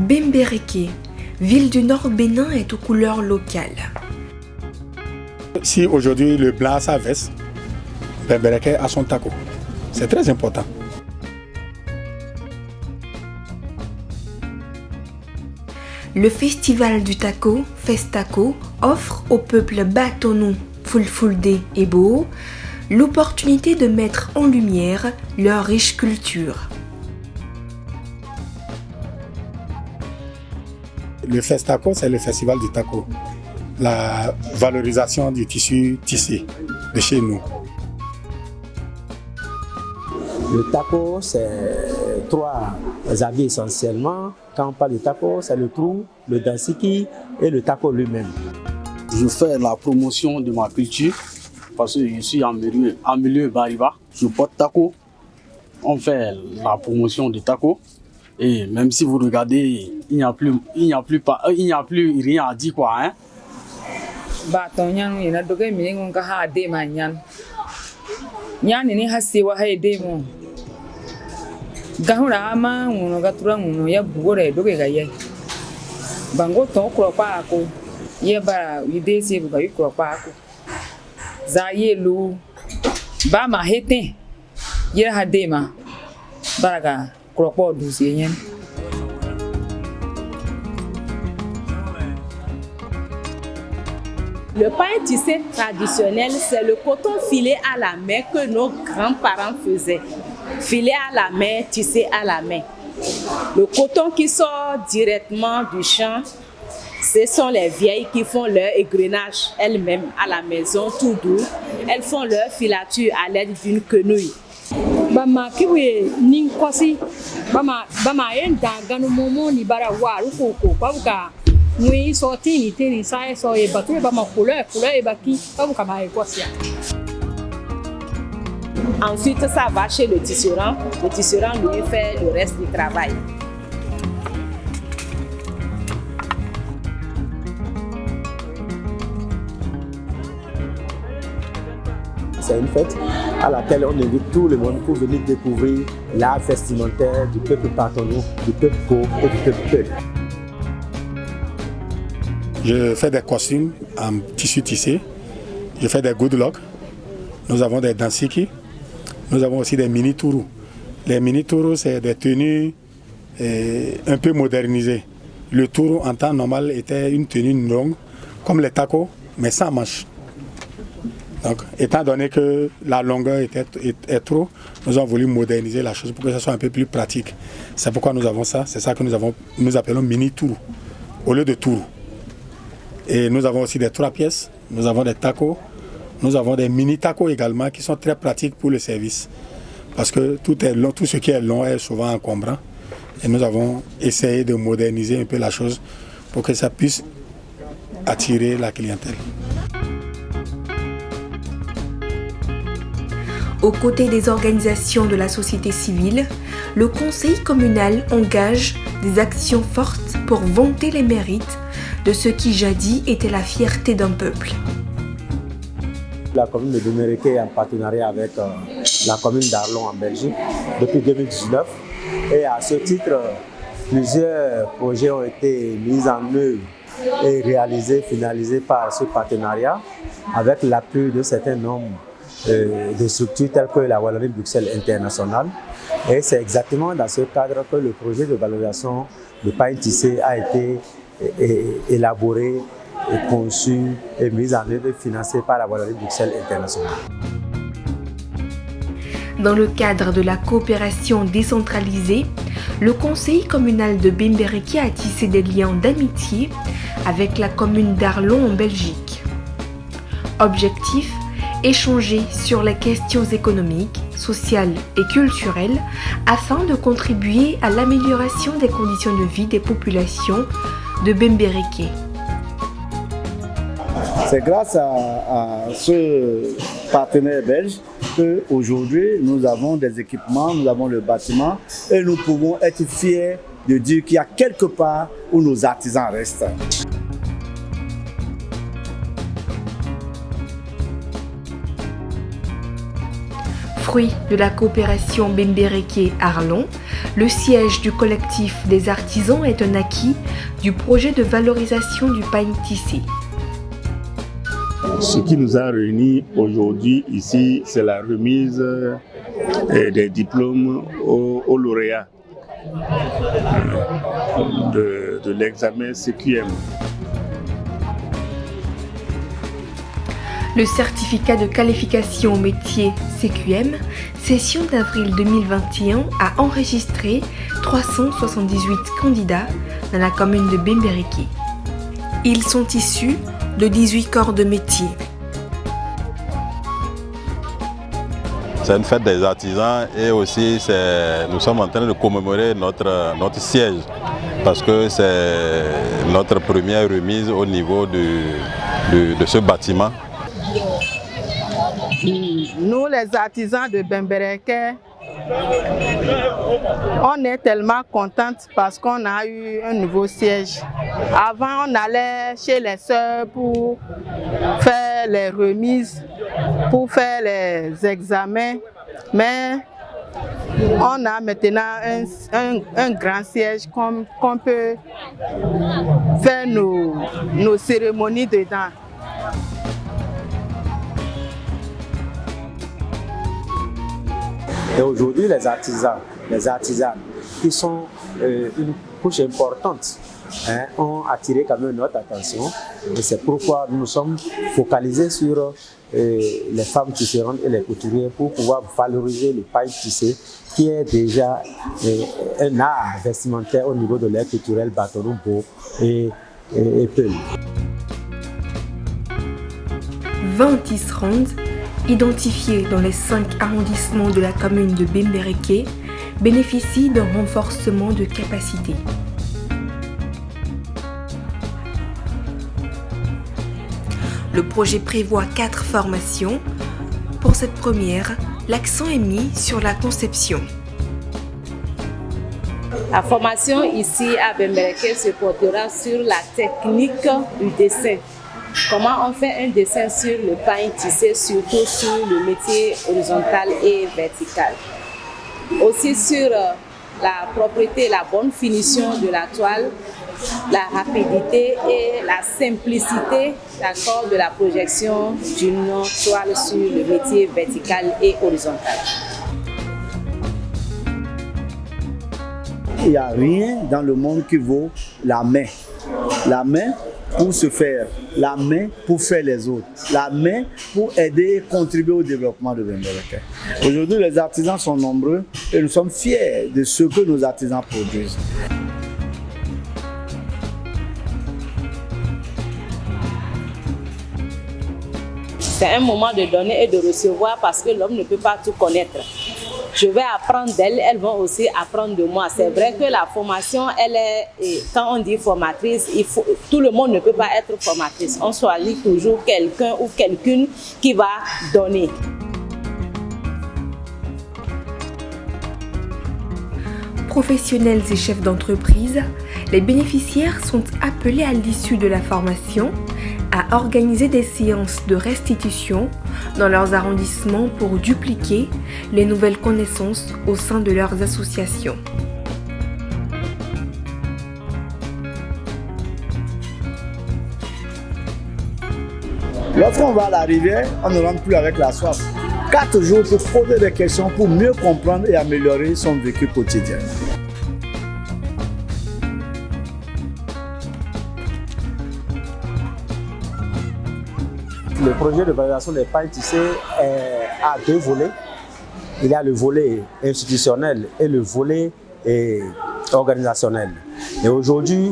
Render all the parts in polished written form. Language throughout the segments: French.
Bembereke, ville du Nord Bénin, est aux couleurs locales. Si aujourd'hui le blanc a sa veste, Bembereke a son taco. C'est très important. Le festival du taco, Festaco, offre au peuple Batonou, Fulfulde et Bo l'opportunité de mettre en lumière leur riche culture. Le Festaco, c'est le festival du taco. La valorisation du tissu tissé de chez nous. Le taco, c'est 3 habits essentiellement. Quand on parle de taco, c'est le trou, le dansiki et le taco lui-même. Je fais la promotion de ma culture parce que je suis en milieu Bariba. Je porte taco. On fait la promotion de taco. Et même si vous regardez, il n'y a plus rien à dire quoi. Hein? Gahura ama ngono gatura ngono ya bugore doge gaye bango to kropa ako ye bara widesi buga kropa ako za yelu ba ma hete ye hadema baraga kropa dusi yen. Le pain tissé traditionnel, c'est le coton filé à la main que nos grands-parents faisaient. Filé à la main, tissé à la main. Le coton qui sort directement du champ, ce sont les vieilles qui font leur égrenage elles-mêmes à la maison, tout doux. Elles font leur filature à l'aide d'une quenouille. Bama kiwe ninkwasi bama enda ganu momo ni bara waru koko babuka mwi sorti ni teni sai so e batu bama couleur e baki babuka ma ekwasia. Ensuite, ça va chez le tisserand. Le tisserand lui fait le reste du travail. C'est une fête à laquelle on invite tout le monde pour venir découvrir l'art vestimentaire du peuple Batonou, du peuple Go et du peuple Peul. Je fais des costumes en tissu tissé. Je fais des good luck. Nous avons des dansiki. Nous avons aussi des mini-tourous. Les mini-tourous, c'est des tenues un peu modernisées. Le tourou en temps normal était une tenue longue, comme les tacos, mais sans manches. Donc, étant donné que la longueur est trop, nous avons voulu moderniser la chose pour que ça soit un peu plus pratique. C'est pourquoi nous avons ça. C'est ça que nous appelons mini-tourou, au lieu de tourou. Et nous avons aussi des 3 pièces. Nous avons des tacos. Nous avons des mini-tacos également qui sont très pratiques pour le service. Parce que tout ce qui est long est souvent encombrant. Et nous avons essayé de moderniser un peu la chose pour que ça puisse attirer la clientèle. Aux côtés des organisations de la société civile, le conseil communal engage des actions fortes pour vanter les mérites de ce qui jadis était la fierté d'un peuple. La commune de Bembereke est en partenariat avec la commune d'Arlon en Belgique depuis 2019. Et à ce titre, plusieurs projets ont été mis en œuvre et réalisés, finalisés par ce partenariat avec l'appui de certains nombres de structures telles que la Wallonie Bruxelles International. Et c'est exactement dans ce cadre que le projet de valorisation de pain tissé a été élaboré, et conçu et mis en œuvre et financé par la Wallonie Bruxelles International. Dans le cadre de la coopération décentralisée, le conseil communal de Bembereke a tissé des liens d'amitié avec la commune d'Arlon en Belgique. Objectif: échanger sur les questions économiques, sociales et culturelles afin de contribuer à l'amélioration des conditions de vie des populations de Bembereke. C'est grâce à ce partenaire belge qu'aujourd'hui nous avons des équipements, nous avons le bâtiment et nous pouvons être fiers de dire qu'il y a quelque part où nos artisans restent. Fruit de la coopération Bembereke-Arlon, Le siège du collectif des artisans est un acquis du projet de valorisation du pain tissé. Ce qui nous a réunis aujourd'hui ici, c'est la remise des diplômes aux lauréats de l'examen CQM. Le certificat de qualification au métier CQM, session d'avril 2021, a enregistré 378 candidats dans la commune de Bembereke. Ils sont issus de 18 corps de métier. C'est une fête des artisans et aussi nous sommes en train de commémorer notre siège parce que c'est notre première remise au niveau de ce bâtiment. Nous, les artisans de Bembereke, on est tellement contents parce qu'on a eu un nouveau siège. Avant, on allait chez les sœurs pour faire les remises, pour faire les examens, mais on a maintenant un grand siège qu'on peut faire nos cérémonies dedans. Et aujourd'hui, les artisans qui sont une couche importante, ont attiré quand même notre attention. Et c'est pourquoi nous sommes focalisés sur les femmes tisserandes et les couturiers pour pouvoir valoriser le pain tissé, qui est déjà un art vestimentaire au niveau de l'art culturel Batonou-Bo et Peul. 20 tisserandes identifiés dans les 5 arrondissements de la commune de Bembereke bénéficient d'un renforcement de capacité. Le projet prévoit 4 formations. Pour cette première, l'accent est mis sur la conception. La formation ici à Bembereke se portera sur la technique du dessin. Comment on fait un dessin sur le pain tissé, surtout sur le métier horizontal et vertical. Aussi sur la propreté, la bonne finition de la toile, la rapidité et la simplicité de la projection d'une toile sur le métier vertical et horizontal. Il n'y a rien dans le monde qui vaut la main. La main pour se faire, la main pour faire les autres, la main pour aider et contribuer au développement de Bembereke. Aujourd'hui, les artisans sont nombreux et nous sommes fiers de ce que nos artisans produisent. C'est un moment de donner et de recevoir parce que l'homme ne peut pas tout connaître. Je vais apprendre d'elles, elles vont aussi apprendre de moi. C'est vrai que la formation, quand on dit formatrice, tout le monde ne peut pas être formatrice. On choisit toujours quelqu'un ou quelqu'une qui va donner. Professionnels et chefs d'entreprise, les bénéficiaires sont appelés à l'issue de la formation à organiser des séances de restitution dans leurs arrondissements pour dupliquer les nouvelles connaissances au sein de leurs associations. Lorsqu'on va à la rivière, on ne rentre plus avec la soif. 4 jours pour poser des questions, pour mieux comprendre et améliorer son vécu quotidien. Le projet de valorisation des pains tissés a 2 volets. Il y a le volet institutionnel et le volet organisationnel. Et aujourd'hui,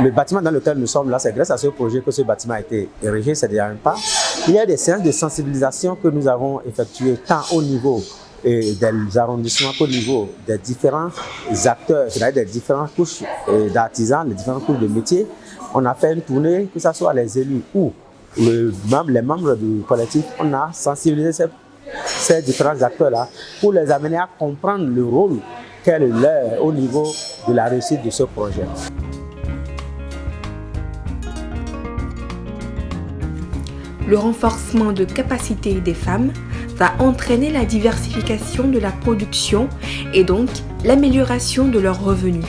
le bâtiment dans lequel nous sommes là, c'est grâce à ce projet que ce bâtiment a été érigé, c'est déjà un pas. Il y a des séances de sensibilisation que nous avons effectuées tant au niveau des arrondissements qu'au niveau des différents acteurs, c'est-à-dire des différentes couches d'artisans, les différentes couches de métiers. On a fait une tournée, que ce soit les élus ou les membres du collectif, on a sensibilisé ces différents acteurs-là pour les amener à comprendre le rôle qu'elle leur au niveau de la réussite de ce projet. Le renforcement de capacité des femmes va entraîner la diversification de la production et donc l'amélioration de leurs revenus.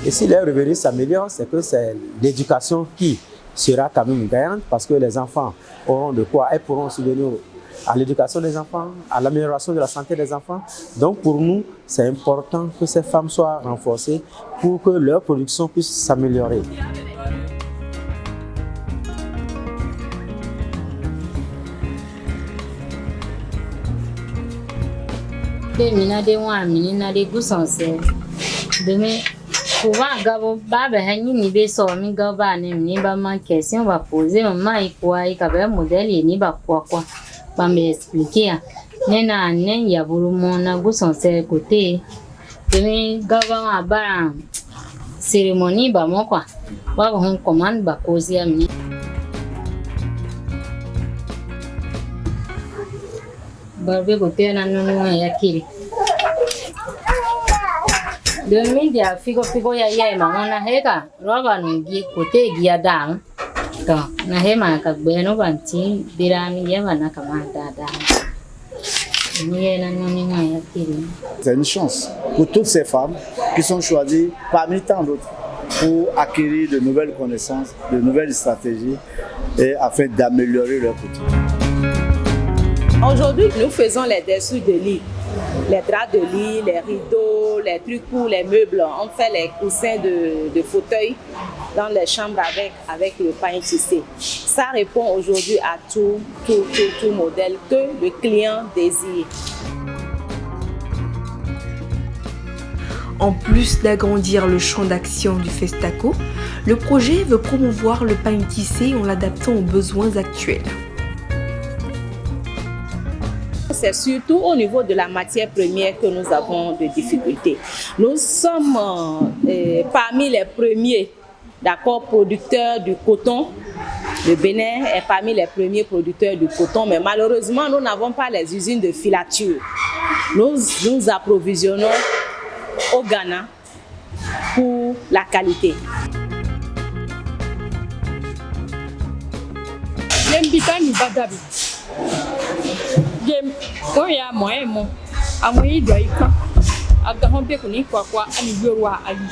Et si les revenus s'améliorent, c'est que c'est l'éducation qui sera quand même gagnante parce que les enfants auront de quoi et pourront subvenir à l'éducation des enfants, à l'amélioration de la santé des enfants. Donc pour nous, c'est important que ces femmes soient renforcées pour que leur production puisse s'améliorer. Souvent, gabo baba hanyi ni be so mi gaba ni ba man question va poser maman et quoi et ka modèle ni ba quoi ba me expliquer nena nen ya buru mona go son se côté demi gaba ma ba cérémonie ba mo quoi ba on commande ba poser ami barbe côté na no ya kiri demi dia figo ya ma na heka roba no gi kote gia dang to na he ma ka be no banti birami ya na kama da ni na no ni ma ya kiri. C'est une chance pour toutes ces femmes qui sont choisies parmi tant d'autres pour acquérir de nouvelles connaissances, de nouvelles stratégies et afin d'améliorer leur quotidien. Aujourd'hui, nous faisons les dessous de lit. Les draps de lit, les rideaux, les trucs pour les meubles. On fait les coussins de fauteuil dans les chambres avec le pain tissé. Ça répond aujourd'hui à tout modèle que le client désire. En plus d'agrandir le champ d'action du Festaco, le projet veut promouvoir le pain tissé en l'adaptant aux besoins actuels. C'est surtout au niveau de la matière première que nous avons des difficultés. Nous sommes parmi les premiers producteurs du coton. Le Bénin est parmi les premiers producteurs du coton, mais malheureusement, nous n'avons pas les usines de filature. Nous approvisionnons au Ghana pour la qualité. Ko ya moye mo amoyi do ika aga hon be ko ni kwa ani yorwa ali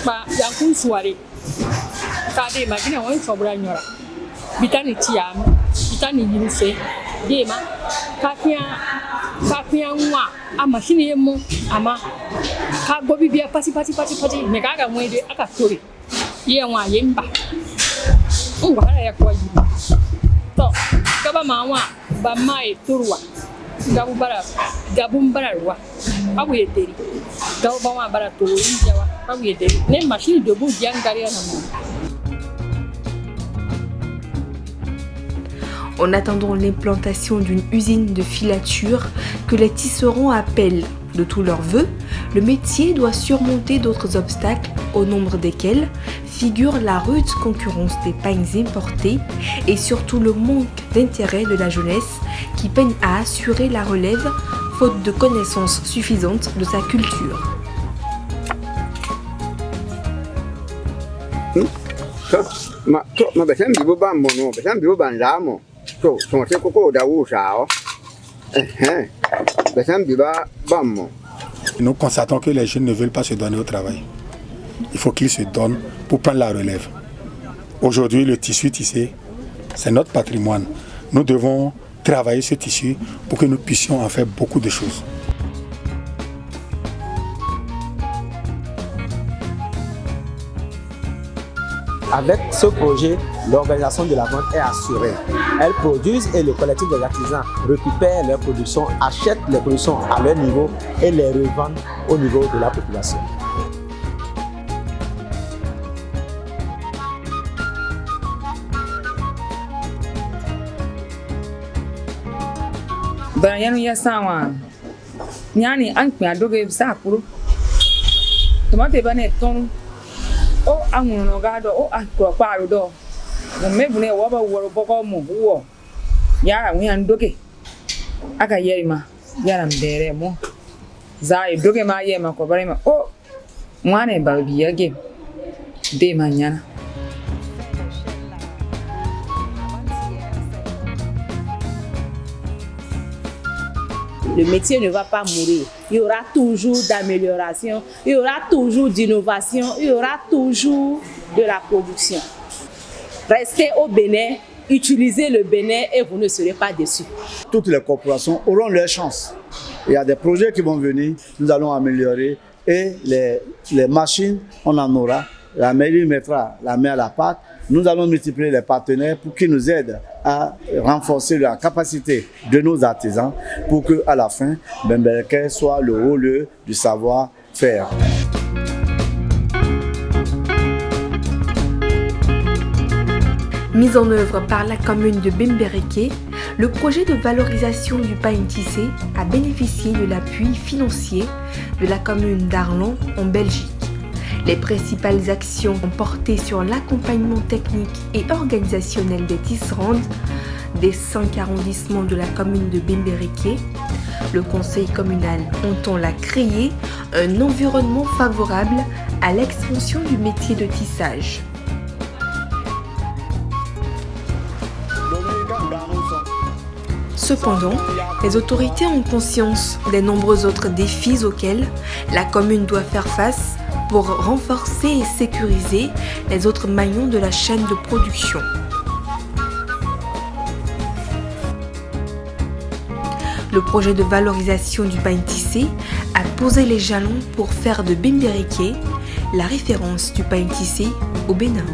ba yankun suare ka de magina won sobra nyora bitani tiam bitani yinse de ma ka pia nwa ama shini yemo ama ka gobi bia pati me ka ga mwede aka tori ye nwa yemba ngwa ya kwa yi to kaba mawa ba mai turwa gabum bararwa abu yederi gabu ba wa barato jawa abu yederi ne machine de bout diangari na mo. En attendant l'implantation d'une usine de filature que les tisserands appellent de tous leurs vœux, le métier doit surmonter d'autres obstacles au nombre desquels figure la rude concurrence des pains importés et surtout le manque d'intérêt de la jeunesse qui peine à assurer la relève faute de connaissances suffisantes de sa culture. Nous constatons que les jeunes ne veulent pas se donner au travail. Il faut qu'ils se donnent pour prendre la relève. Aujourd'hui, le tissu tissé, c'est notre patrimoine. Nous devons travailler ce tissu pour que nous puissions en faire beaucoup de choses. Avec ce projet, l'organisation de la vente est assurée. Elles produisent et le collectif des artisans récupère leurs productions, achète les productions à leur niveau et les revendent au niveau de la population. Barayanu ya sawa nyani ankpe adoge sakuru tomate bane ton o anwụrụ n'ọgado o akụrụ kparụ do mmebune waba woro boko mu wo ya nwe ndoge aka yeri ma yara mbere mo za doge ma yema ko bare ma o mwane ba biya ge de manyana. le métier ne va pas mourir. Il y aura toujours d'amélioration, il y aura toujours d'innovation, il y aura toujours de la production. Restez au Bénin, utilisez le Bénin et vous ne serez pas déçus. Toutes les corporations auront leur chance. Il y a des projets qui vont venir, nous allons améliorer et les machines, on en aura. La mairie mettra la main à la pâte. Nous allons multiplier les partenaires pour qu'ils nous aident à renforcer la capacité de nos artisans pour qu'à la fin, Bemberké soit le haut lieu du savoir-faire. Mis en œuvre par la commune de Bemberké, le projet de valorisation du pain tissé a bénéficié de l'appui financier de la commune d'Arlon en Belgique. Les principales actions ont porté sur l'accompagnement technique et organisationnel des tisserandes des 5 arrondissements de la commune de Bemberké. Le conseil communal entend la créer un environnement favorable à l'expansion du métier de tissage. Cependant, les autorités ont conscience des nombreux autres défis auxquels la commune doit faire face pour renforcer et sécuriser les autres maillons de la chaîne de production. Le projet de valorisation du pain tissé a posé les jalons pour faire de Bemberké la référence du pain tissé au Bénin.